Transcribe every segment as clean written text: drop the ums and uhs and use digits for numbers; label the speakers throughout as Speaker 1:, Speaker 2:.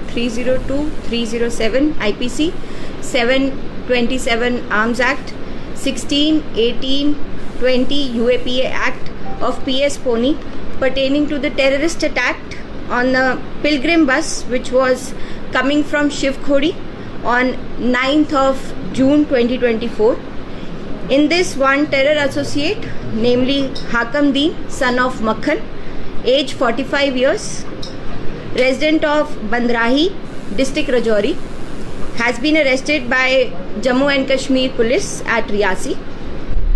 Speaker 1: 302-307 IPC, 727 Arms Act, 16, 18, 20 UAPA Act of PS Pony pertaining to the terrorist attack on a pilgrim bus which was coming from Shiv Khodi on 9th of June 2024. In this, one terror associate, namely Hakam Deen, son of Makhan, age 45 years, resident of Bandrahi, district Rajouri, has been arrested by Jammu and Kashmir police at Riyasi.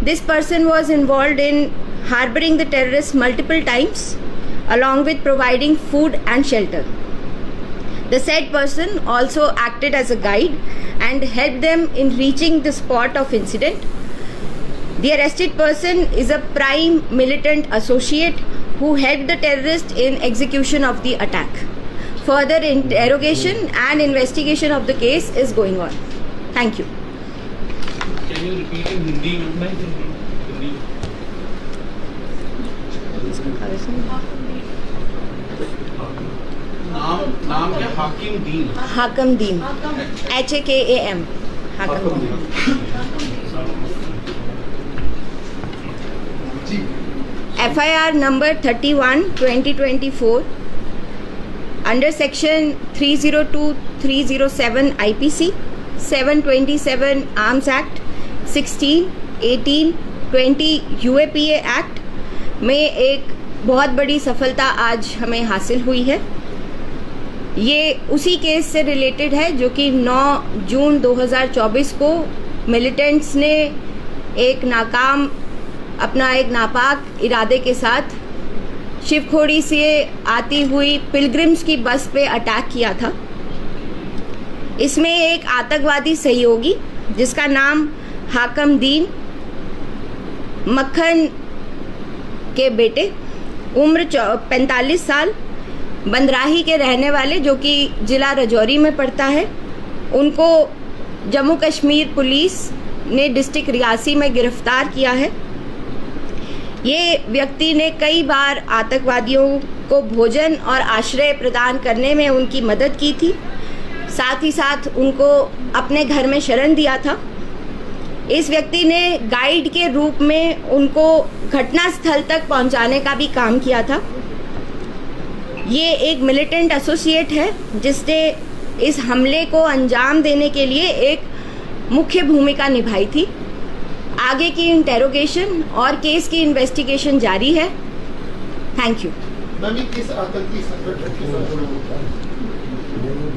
Speaker 1: This person was involved in harboring the terrorists multiple times, along with providing food and shelter. The said person also acted as a guide and helped them in reaching the spot of incident. The arrested person is a prime militant associate who helped the terrorist in execution of the attack. Further interrogation and investigation of the case is going on. Thank you.
Speaker 2: Can you repeat in Hindi? नाम क्या? हाकिम दीन.
Speaker 1: Hakam Deen. HAKAM. Hakam Deen. FIR number 31/2024 under section 302-307 IPC, 727 Arms Act, 16, 18, 20 UAPA Act में एक बहुत बड़ी सफलता आज हमें हासिल हुई है. ये उसी केस से रिलेटेड है जो कि 9 जून 2024 को मिलिटेंट्स ने एक नापाक इरादे के साथ शिव खोड़ी से आती हुई पिलग्रिम्स की बस पे अटैक किया था. इसमें एक आतंकवादी सहयोगी जिसका नाम हाकम दीन, मक्खन के बेटे, उम्र 45 साल, बंदराही के रहने वाले जो कि जिला राजौरी में पड़ता है, उनको जम्मू कश्मीर पुलिस ने डिस्ट्रिक्ट रियासी में गिरफ्तार किया है. ये व्यक्ति ने कई बार आतंकवादियों को भोजन और आश्रय प्रदान करने में उनकी मदद की थी. साथ ही साथ उनको अपने घर में शरण दिया था. इस व्यक्ति ने गाइड के रूप में उनको घटनास्थल तक पहुंचाने का भी काम किया था. ये एक मिलिटेंट एसोसिएट है जिसने इस हमले को अंजाम देने के लिए एक मुख्य भूमिका निभाई थी. आगे की इंटेरोगेशन और केस की इन्वेस्टिगेशन जारी है. Thank you.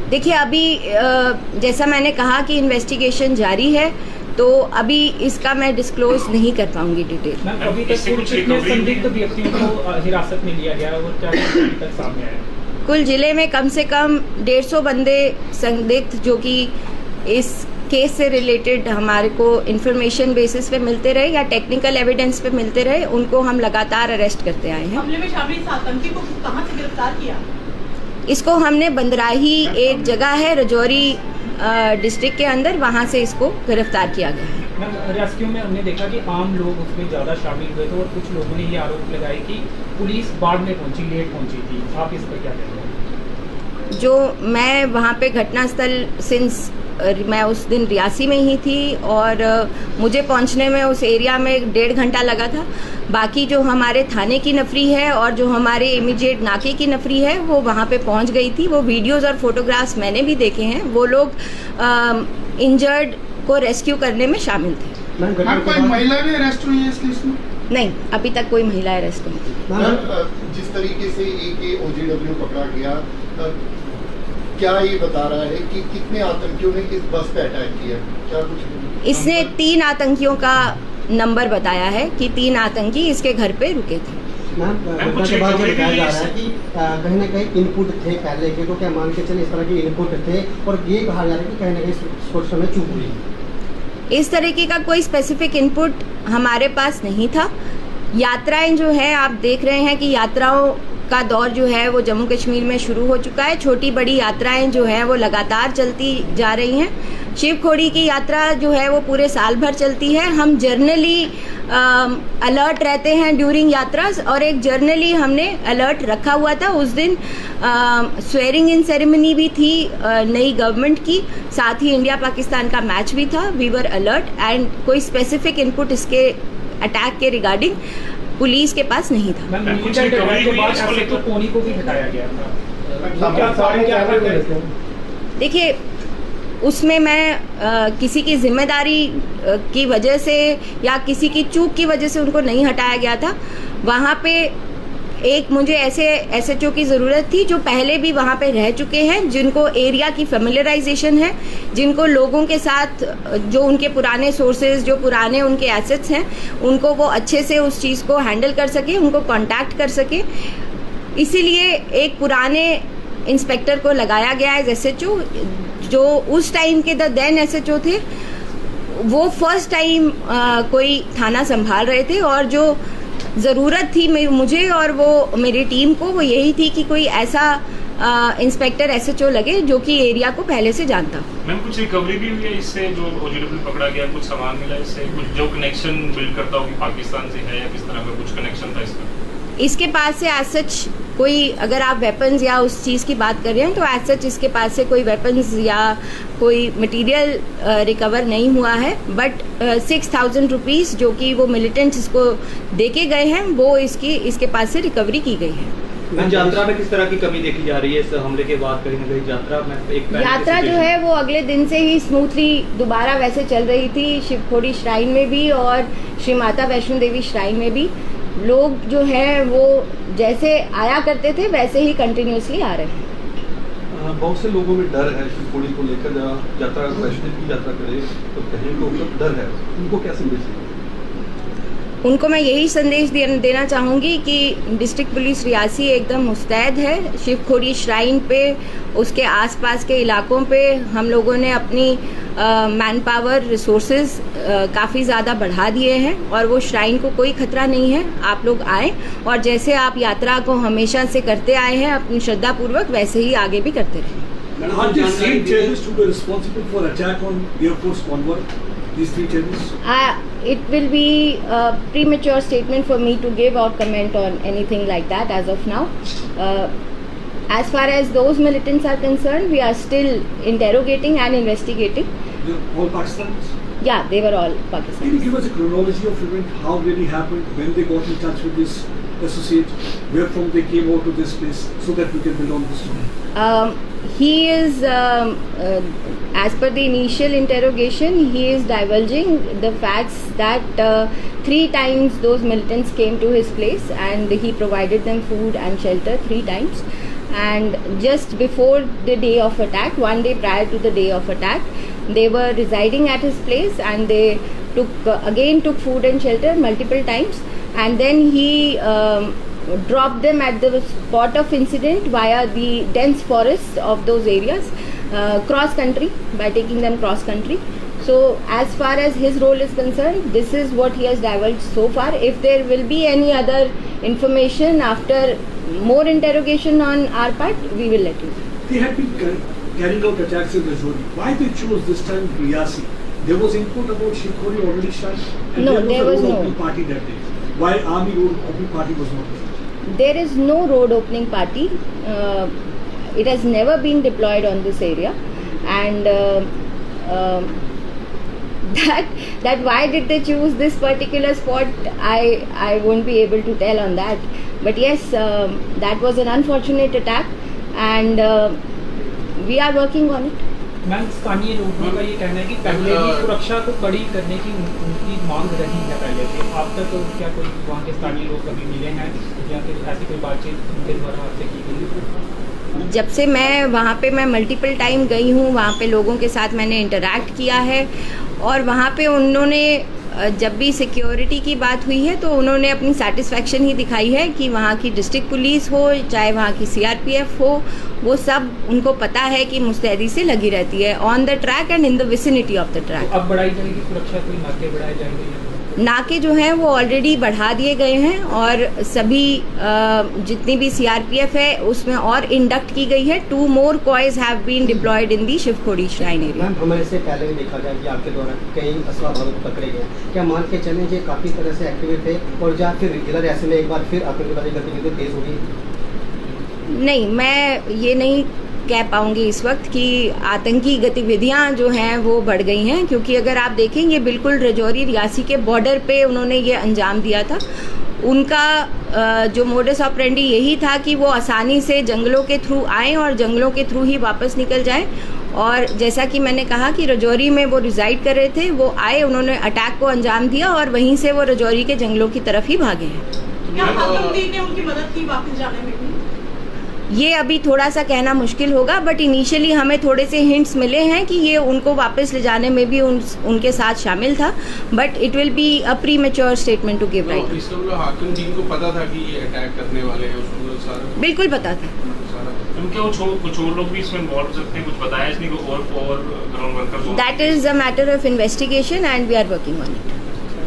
Speaker 1: देखिए, अभी जैसा मैंने कहा कि इन्वेस्टिगेशन जारी है, तो अभी इसका मैं डिस्क्लोज नहीं कर पाऊंगी डिटेल.
Speaker 3: अभी तक कितने संदिग्ध व्यक्तियों को हिरासत में लिया गया और क्या तक सामने आया?
Speaker 1: कुल जिले में कम से कम 150 बंदे संदिग्ध जो कि इस केस से रिलेटेड हमारे को इंफॉर्मेशन बेसिस पे मिलते रहे या टेक्निकल एविडेंस पे मिलते रहे, उनको हम लगातार अरेस्ट करते आए हैं.
Speaker 4: हमले में शामिल आतंकी को कहां से गिरफ्तार किया?
Speaker 1: इसको हमने बंदराही, एक जगह है राजौरी डिस्ट्रिक्ट के अंदर, वहां से इसको गिरफ्तार किया गया है.
Speaker 3: मैम, रेस्क्यू में हमने देखा कि आम लोग उसमें ज़्यादा शामिल हुए थे और कुछ लोगों ने ये आरोप लगाया कि पुलिस बाद में पहुंची, लेट पहुंची थी. आप इस पर क्या कहते हैं?
Speaker 1: जो मैं वहाँ पे घटनास्थल सिंस मैं उस दिन रियासी में ही थी और मुझे पहुंचने में उस एरिया में 1.5 घंटा लगा था. बाकी जो हमारे थाने की नफरी है और जो हमारे इमीडिएट नाके की नफरी है वो वहाँ पे पहुंच गई थी. वो वीडियोस और फोटोग्राफ्स मैंने भी देखे हैं. वो लोग इंजर्ड को रेस्क्यू करने में शामिल थे.
Speaker 5: कोई महिला भी अरेस्ट हुई है इस केस में?
Speaker 1: नहीं, अभी तक कोई महिला अरेस्ट नहीं थी.
Speaker 5: जिस तरीके से OJW पकड़ा गया, क्या ये बता रहा है कि कितने आतंकियों ने इस बस पे अटैक किया? क्या कुछ
Speaker 1: इसने 3 आतंकियों का नंबर बताया है कि 3 आतंकी इसके घर पे रुके थे.
Speaker 6: घटना के बाद ये बताया जा रहा है कि कहीं ना कहीं इनपुट थे पहले के, तो क्या मान के चले इस तरह के इनपुट थे और ये कहा जा रहा है कि कहीं ना कहीं सोच में चूक हुई?
Speaker 1: इस तरीके का कोई स्पेसिफिक इनपुट हमारे पास नहीं था. यात्राएं जो है, आप देख रहे हैं कि यात्राओं का दौर जो है वो जम्मू कश्मीर में शुरू हो चुका है. छोटी बड़ी यात्राएं जो हैं वो लगातार चलती जा रही हैं. शिवखोड़ी की यात्रा जो है वो पूरे साल भर चलती है। हम जर्नली अलर्ट रहते हैं ड्यूरिंग यात्रा, और एक जर्नली हमने अलर्ट रखा हुआ था। उस दिन स्वेरिंग इन सेरेमनी भी थी नई गवर्नमेंट की, साथ ही इंडिया पाकिस्तान का मैच भी था। वी वर अलर्ट एंड कोई स्पेसिफिक इनपुट इसके अटैक के रिगार्डिंग पुलिस के पास नहीं था।
Speaker 3: मैम, मिलिटेंट अटैक के बाद ऐसे तो पोनी को भी हटाया गया था। क्या
Speaker 1: देखिए, उसमें मैं किसी की जिम्मेदारी की वजह से या किसी की चूक की वजह से उनको नहीं हटाया गया था। वहाँ पे एक मुझे ऐसे SHO की ज़रूरत थी जो पहले भी वहाँ पे रह चुके हैं, जिनको एरिया की फेमिलियराइजेशन है, जिनको लोगों के साथ जो उनके पुराने सोर्सेज, जो पुराने उनके एसेट्स हैं, उनको वो अच्छे से उस चीज़ को हैंडल कर सके, उनको कांटेक्ट कर सके। इसीलिए एक पुराने इंस्पेक्टर को लगाया गया है SHO, जो उस टाइम के द देन SHO थे। वो फर्स्ट टाइम कोई थाना संभाल रहे थे, और जो ज़रूरत थी मुझे और वो मेरी टीम को, वो यही थी कि कोई ऐसा इंस्पेक्टर SHO लगे जो कि एरिया को पहले से जानता।
Speaker 7: मैम, कुछ रिकवरी भी हुई है इससे, जो OGW पकड़ा गया, कुछ सामान मिला इससे, कुछ जो कनेक्शन बिल्ड करता हो कि पाकिस्तान से है या किस तरह का कुछ कनेक्शन था इसका?
Speaker 1: इसके पास से एज सच कोई, अगर आप वेपन्स या उस चीज़ की बात कर रहे हैं, तो एज सच इसके पास से कोई वेपन्स या कोई मटेरियल रिकवर नहीं हुआ है। बट 6,000 रुपीज़ जो कि वो मिलिटेंट्स इसको देके गए हैं, वो इसके पास से रिकवरी की गई है।
Speaker 8: यात्रा में किस तरह की कमी देखी जा रही है इस हमले के बाद? कहीं ना कहीं यात्रा
Speaker 1: जो है वो अगले दिन से ही स्मूथली दोबारा वैसे चल रही थी, शिवखोड़ी श्राइन में भी और श्री माता वैष्णो देवी श्राइन में भी। लोग जो है वो जैसे आया करते थे वैसे ही कंटिन्यूसली आ रहे हैं।
Speaker 9: बहुत से लोगों में डर है शिवखोड़ी को लेकर, यात्रा वैष्णो की यात्रा करे तो कहीं लोगों को डर है, उनको क्या संदेश देंगे?
Speaker 1: उनको मैं यही संदेश देना चाहूँगी कि डिस्ट्रिक्ट पुलिस रियासी एकदम मुस्तैद है। शिवखोड़ी श्राइन पे, उसके आसपास के इलाकों पे हम लोगों ने अपनी मैन पावर रिसोर्सेज काफ़ी ज़्यादा बढ़ा दिए हैं, और वो श्राइन को कोई खतरा नहीं है। आप लोग आएँ, और जैसे आप यात्रा को हमेशा से करते आए हैं अपनी श्रद्धापूर्वक, वैसे ही आगे भी करते रहें। It will be a premature statement for me to give or comment on anything like that as of now. As far as those militants are concerned, we are still interrogating and investigating.
Speaker 9: All Pakistanis?
Speaker 1: Yeah, they were all Pakistanis.
Speaker 9: Can you give us a chronology of event, how really happened, when they got in touch with this associate, where from they came out to this place, so that we can build on this story?
Speaker 1: He is, as per the initial interrogation, he is divulging the facts that 3 times those militants came to his place and he provided them food and shelter 3 times. And just before the day of attack, 1 day prior to the day of attack, they were residing at his place, and they took food and shelter multiple times, and then he dropped them at the spot of incident via the dense forests of those areas, cross country, by taking them cross country. So as far as his role is concerned, this is what he has divulged so far. If there will be any other information after more interrogation on our part, we will let you know.
Speaker 9: They have been carrying out attacks in Rajouri. Why they chose this time Riyasi? There was input about Shikhori already started, and
Speaker 1: no,
Speaker 9: there was
Speaker 1: no
Speaker 9: road opening party that day. Why Army road opening party was not there?
Speaker 1: There is no road opening party. It has never been deployed on this area, and that why did they choose this particular spot, I won't be able to tell on that. But yes, that was an unfortunate attack, and we are working on it.
Speaker 3: Ma'am, स्थानीय लोगों का ये कहना है कि पहले भी सुरक्षा को कड़ी करने की उनकी मांग रही है पहले से। अब तक तो क्या कोई वहाँ के स्थानीय लोग कभी मिले हैं या फिर ऐसी कोई बातचीत उनके द्वारा आपसे की गई?
Speaker 1: जब से मैं वहाँ पे मल्टीपल टाइम गई हूँ, वहाँ पे लोगों के साथ मैंने इंटरैक्ट किया है, और वहाँ पे उन्होंने जब भी सिक्योरिटी की बात हुई है तो उन्होंने अपनी सेटिस्फैक्शन ही दिखाई है कि वहाँ की डिस्ट्रिक्ट पुलिस हो चाहे वहाँ की CRPF हो, वो सब उनको पता है कि मुस्तैदी से लगी रहती है on the track and in the vicinity of the track.
Speaker 3: अब बढ़ाई जाएगी सुरक्षा, कोई नाके बढ़ाए जाएंगे?
Speaker 1: नाके जो हैं वो ऑलरेडी बढ़ा दिए गए हैं और सभी जितनी भी सीआरपीएफ है उसमें और इंडक्ट की गई है. 2 more coys have been deployed in the Shivkhori shrine area.
Speaker 6: Ma'am हमारे से पहले भी देखा गया कि आपके द्वारा कई असला भाग पकड़े गए. क्या मान के चलें ये काफ़ी तरह से एक्टिव थे और या फिर रेगुलर ऐसे में एक बार फिर आतंकवादी गतिविधि तेज होगी?
Speaker 1: नहीं, मैं ये नहीं कह पाऊंगी इस वक्त कि आतंकी गतिविधियां जो हैं वो बढ़ गई हैं, क्योंकि अगर आप देखें ये बिल्कुल रजौरी रियासी के बॉर्डर पे उन्होंने ये अंजाम दिया था. उनका जो मोडस ऑपरेंडी यही था कि वो आसानी से जंगलों के थ्रू आएँ और जंगलों के थ्रू ही वापस निकल जाएं. और जैसा कि मैंने कहा कि रजौरी में वो रिजाइड कर रहे थे, वो आए, उन्होंने अटैक को अंजाम दिया और वहीं से वो रजौरी के जंगलों की तरफ ही भागे हैं.
Speaker 4: क्या हाकिम ने उनकी मदद की वापस जाने में भी?
Speaker 1: ये अभी थोड़ा सा कहना मुश्किल होगा, बट इनिशियली हमें थोड़े से हिंट्स मिले हैं कि ये उनको वापस ले जाने में भी उनके साथ शामिल था, but it will be a premature statement to give right.
Speaker 2: इसका मतलब हाकिम टीम को पता था कि ये अटैक करने वाले हैं, उसको सारा
Speaker 1: बिल्कुल पता था.
Speaker 7: क्योंकि वो कुछ और लोग भी इसमें इन्वॉल्व हो सकते हैं, कुछ बताया इसने को और ground worker.
Speaker 1: That is a matter of investigation and we are working on it.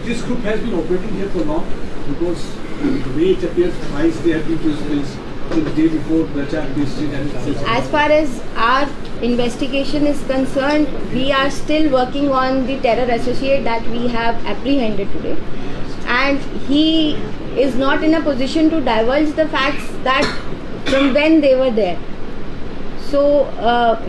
Speaker 9: This group has been operating here for long because the way it appears twice they have been to this place the day before the attack they stayed and
Speaker 1: As far as our investigation is concerned, we are still working on the terror associate that we have apprehended today, and he is not in a position to divulge the facts that from when they were there. So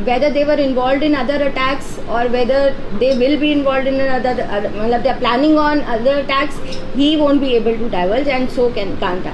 Speaker 1: whether they were involved in other attacks or whether they will be involved in another, they are planning on other attacks, he won't be able to divulge, and so can't I.